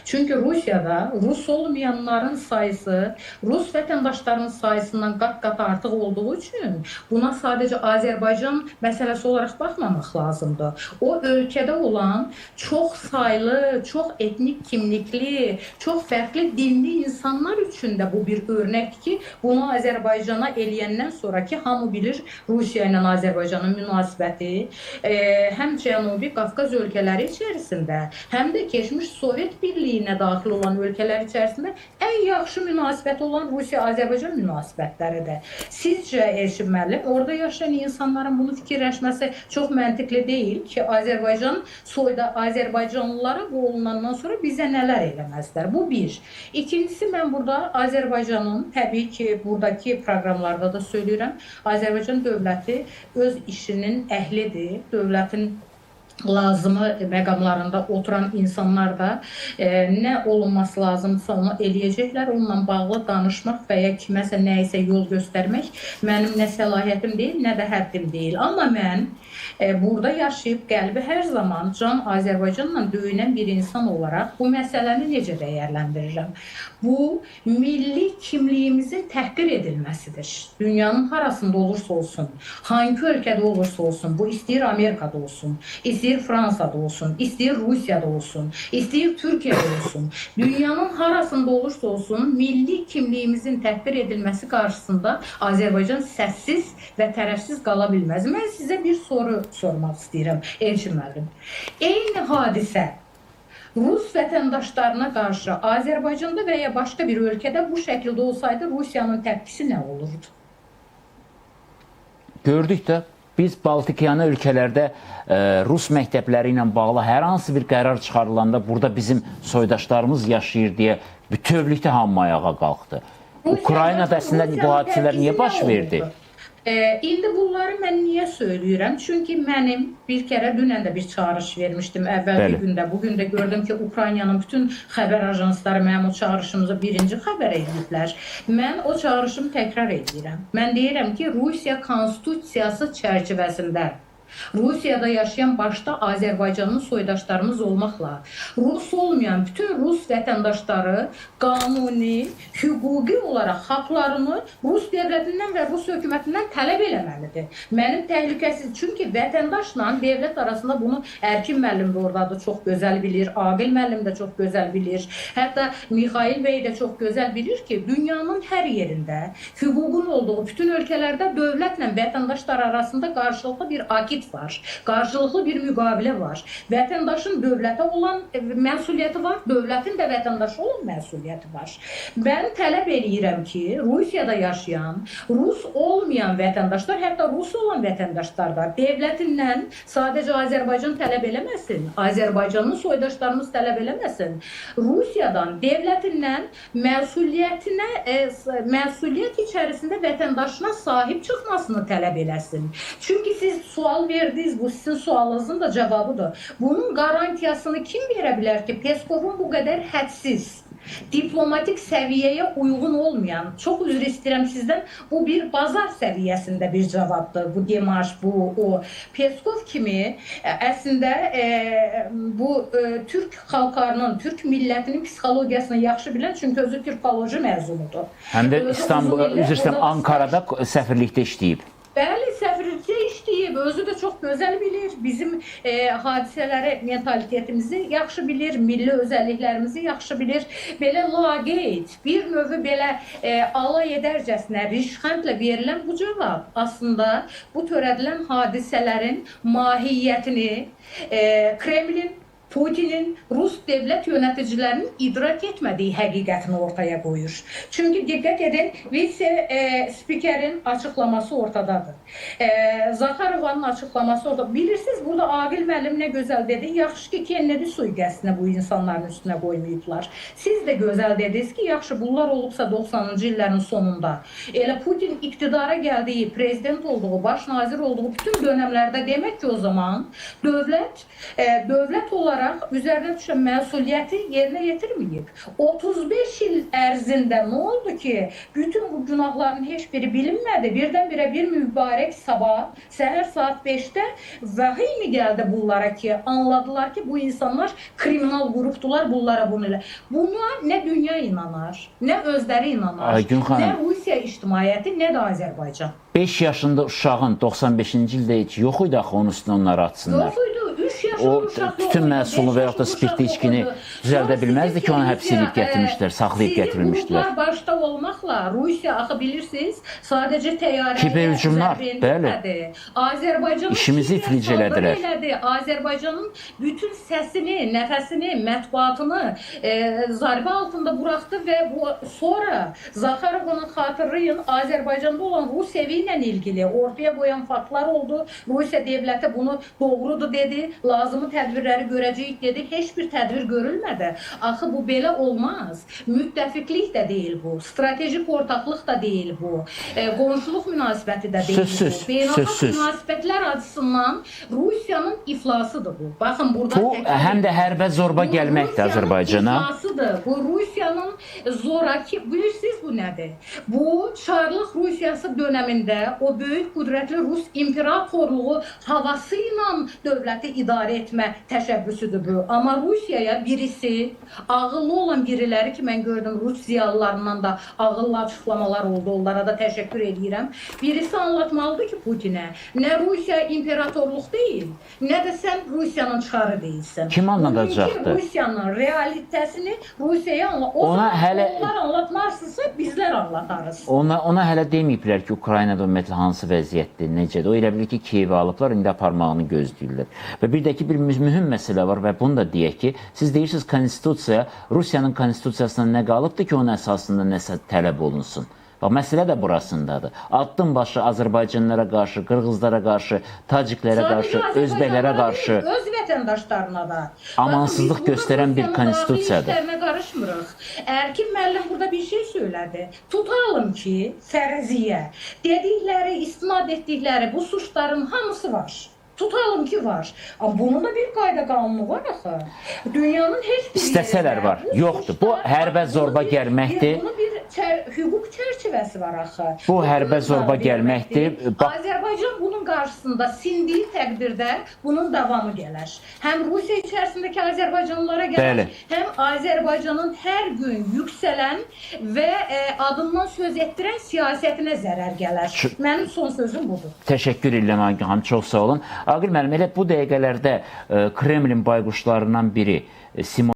Çünkü Rusya'da Rus olmayanların sayısı Rus vatandaşlarının sayısından kat artıq olduğu için buna sadece Azerbaycan meselesi olarak bakmamak lazımdır. O ülkede olan çok sayılı, çok etnik kimlikli, çok farklı dinli insanlar için de bu bir örnek ki bunu Azerbaycan'a eləyəndən sonraki hamı bilir Rusya ile Azerbaycanın münasibəti hem Cənubi Qafqaz ölkələri içerisinde hem de geçmiş Sovyet Birliği'ne daxil olan ölkələr içərisində ən yaxşı münasibət olan Rusiya-Azərbaycan münasibətləridir. Sizcə Elçin müəllim, orada yaşayan insanların bunu fikirləşməsi çox məntiqli deyil ki, Azərbaycanlılara bu olunandan sonra bizə nələr eləməzlər. Bu bir. İkincisi, mən burada Azərbaycanın, təbii ki, buradakı proqramlarda da söyləyirəm, Azərbaycan dövləti öz işinin əhlidir, dövlətin lazımı məqamlarında oturan insanlar da nə olunması lazımsa onu eləyəcəklər. Onunla bağlı danışmaq və ya kiməsə nəyisə yol göstərmək mənim nə səlahiyyətim deyil, nə də həddim deyil. Amma mən burada yaşayıb qəlbi hər zaman can Azərbaycanla döyünən bir insan olaraq bu məsələni necə dəyərləndirirəm? Bu, milli kimliyimizin təhqir edilməsidir. Dünyanın harasında olursa olsun, hangi ölkədə olursa olsun, bu istəyir Amerikada olsun, istəyir Fransa'da olsun, istəyir Rusya'da olsun, istəyir Türkiye'de olsun. Dünyanın harasında olursa olsun milli kimliğimizin təhqir edilməsi qarşısında Azərbaycan səssiz və tərəfsiz qala bilməz. Mən sizə bir soru sormaq istəyirəm Elçin müəllim. Eyni hadisə Rus vətəndaşlarına qarşı Azərbaycanda və ya başqa bir ölkədə bu şəkildə olsaydı Rusiyanın təpkisi nə olurdu? Gördük də biz Baltikyanı ölkələrdə Rus məktəbləri ilə bağlı hər hansı bir qərar çıxarılanda burada bizim soydaşlarımız yaşayır deyə bütövlükdə hamı ayağa qalxdı. Ukraynada əslində bu hadisələr niyə baş verdi? İndi bunları mən niyə söyləyirəm? Çünki mənim bir kərə dünən də bir çağırış vermişdim əvvəlki gündə. Bugün də gördüm ki, Ukraynanın bütün xəbər ajansları mənim o çağırışımızı birinci xəbər ediblər. Mən o çağırışımı təkrar edirəm. Mən deyirəm ki, Rusiya konstitusiyası çərçivəsində Rusiyada yaşayan başta Azərbaycanın soydaşlarımız olmaqla Rus olmayan bütün Rus vətəndaşları qanuni, hüquqi olaraq haqlarını Rus devletindən və Rus hökumətindən tələb eləməlidir. Mənim təhlükəsiz, çünki vətəndaşla devlet arasında bunu Erkin müəllim də orada da çox gözəl bilir, Aqil müəllim də çox gözəl bilir, hətta Mixail bəy də çox gözəl bilir ki, dünyanın hər yerində hüququn olduğu bütün ölkələrdə dövlətlə vətəndaşlar arasında qarşılıqlı bir akit var. Qarşılıqlı bir müqavilə var. Vətəndaşın dövlətə olan məsuliyyəti var, dövlətin də vətəndaşı olan məsuliyyəti var. Mən tələb edirəm ki, Rusiyada yaşayan, Rus olmayan vətəndaşlar, hətta Rus olan vətəndaşlar da devlətindən sadəcə Azərbaycan tələb eləməsin, Azərbaycanın soydaşlarımız tələb eləməsin. Rusiyadan, devlətindən məsuliyyət içərisində vətəndaşına sahib çıxmasını tələb eləsin. Çünki siz sual verdiniz, bu sizin sualınızın da cevabıdır. Bunun garantiyasını kim verə bilər ki, Peskov'un bu qədər hədsiz, diplomatik səviyyəyə uyğun olmayan, çox üzr istəyirəm sizdən, bu bir bazar səviyyəsində bir cavabdır. Bu demarş, bu, o. Peskov kimi əslində bu Türk xalqlarının, Türk millətinin psixologiyasını yaxşı bilən, çünki özü Türkoloji məzunudur. Həm də İstanbul, üzr istəyirəm, Ankara'da səfirlikdə işləyib. Bəli, səfirlikdə işləyib, özü də çox gözəl bilir, bizim hadisələri, mentalitetimizi yaxşı bilir, milli özəlliklərimizi yaxşı bilir. Belə laqeyd, bir növü belə alay edərcəsinə rişxəndlə verilən bu cavab aslında bu törədilən hadisələrin mahiyyətini Kremlin, Putin'in Rus devlet yöneticilerinin idrak etmediği həqiqətini ortaya koyur. Çünkü dikkat edin, vice-spikerin açıklaması ortadadır. Zakharova'nın açıklaması ortada. Bilirsiniz, burada Aqil müəllim ne güzel dedi. Yaxşı ki, Kennedy suikastını bu insanların üstüne koymayıblar. Siz de güzel dediniz ki, yaxşı bunlar olubsa 90-cı illərin sonunda. Elə Putin iktidara geldiği, prezident olduğu, baş nazir olduğu bütün dönemlerde demek ki o zaman devlet olarak olaraq üzərinə düşən məsuliyyəti yerinə yetirməyib. 35 il ərzində nə oldu ki, bütün bu günahların heç biri bilinmədi. Birdən-birə bir mübarək sabah, səhər saat 5-də vəhiy gəldi bunlara ki, anladılar ki, bu insanlar kriminal qrupdular, bunlara bunu elə. Buna nə dünya inanar, nə özləri inanar, nə Rusiya ictimaiyyəti, nə də Azərbaycan. 5 yaşında uşağın 95-ci ildə heç yox idi axı onun üstünə onları atsınlar. Yox idi. 3 yaşında o uşaq yox idi. tütün məhsulu və yaxud da spirtli içkini düzəldə bilməzdi ki, onu həbs edib gətirmişlər, saxlayıb gətirmişdilər. Sizin qruplar başda olmaqla Rusiya axı bilirsiniz, sadəcə təyyarəyə kiberhücumlar, bəli. Azərbaycanın işimizi iflic elədilər. Azərbaycanın bütün səsini, nəfəsini, mətbuatını zarbə altında buraxdı və bu sonra Zaxarovun xatırlayın, Azərbaycanda olan Rusiyavi ilə ilgili ortaya qoyan faktlar oldu. Rusiya dövləti bunu doğrudur dedi, lazımı tədbirləri görəcəyik dedi. Heç bir tədbir görülmədi. Axı bu belə olmaz. Müttəfiqlik də deyil bu. Stratejik ortaqlıq da deyil bu. Qonşuluq münasibəti də deyil bu. Beynəlxalq münasibətlər açısından Rusiyanın iflasıdır bu. Baxın burada bu həm də hərbə zorba gəlməkdir Azərbaycana. Bu Rusiyanın zoraki, bilirsiniz bu nədir? Bu Çarlıq Rusiyası dönəmində o böyük qüdrətli Rus imperatorluğu havası ilə dövləti idarə etmə təşəbbüsüdür bu. Amma Rusiyaya birisi, ağıllı olan biriləri ki, mən gördüm Rus ziyalılarından da ağıllı açıqlamalar oldu, onlara da təşəkkür edirəm. Birisi anlatmalıdır ki Putinə, nə Rusiya imperatorluq deyil, nə də sən Rusiyanın çarı deyilsin. Kim anladacaqdır? Rusiyanın realitəsini Rusiyaya onlar anlatmazsınsa bizlər anlatarız. Ona hələ deməyiblər ki, Ukraynada ümumiyyətlə hansı vəziyyətdir, necədir. O elə bilir ki, Kiyevi alıblar, indi aparmağını gözləyirlər. Və bir də ki, bir mühüm məsələ var və bunu da deyək ki, siz deyirsiniz konstitusiya, Rusiyanın konstitusiyasından nə qalıbdır ki, onun əsasında nəsə tələb olunsun. Bax, məsələ də burasındadır. Addım başı Azərbaycanlara qarşı, Qırğızlara qarşı, Taciklərə qarşı, Özbəklərə qarşı öz vətəndaşlarına da amansızlıq göstərən bir konstitusiyadır. İşlərinə qarışmırıq. Erkin müəllim burada bir şey söylədi. Tutalım ki, fərziyə dedikləri, istinad etdikləri bu suçların hamısı var. Tutalım ki var. Amma bunun da bir qayda qanunu var axı. Dünyanın heç bir İstəsələr var. Yoxdur. Bu hərbə zorba gəlməkdir. Bunun bir hüquq çərçivəsi var axı. Bu hərbə zorba gəlməkdir. Azərbaycan bunun qarşısında sindiyi təqdirdə bunun davamı gələr. Həm Rusiya içərisindəki Azərbaycanlılara gələr, həm Azərbaycanın hər gün yüksələn və adından söz etdirən siyasətinə zərər gələr. Mənim son sözüm budur. Təşəkkür edirəm Agil xanım, çox sağ olun. Agil müəllim, elə bu dəqiqələrdə Kremlin bayquşlarından biri Simon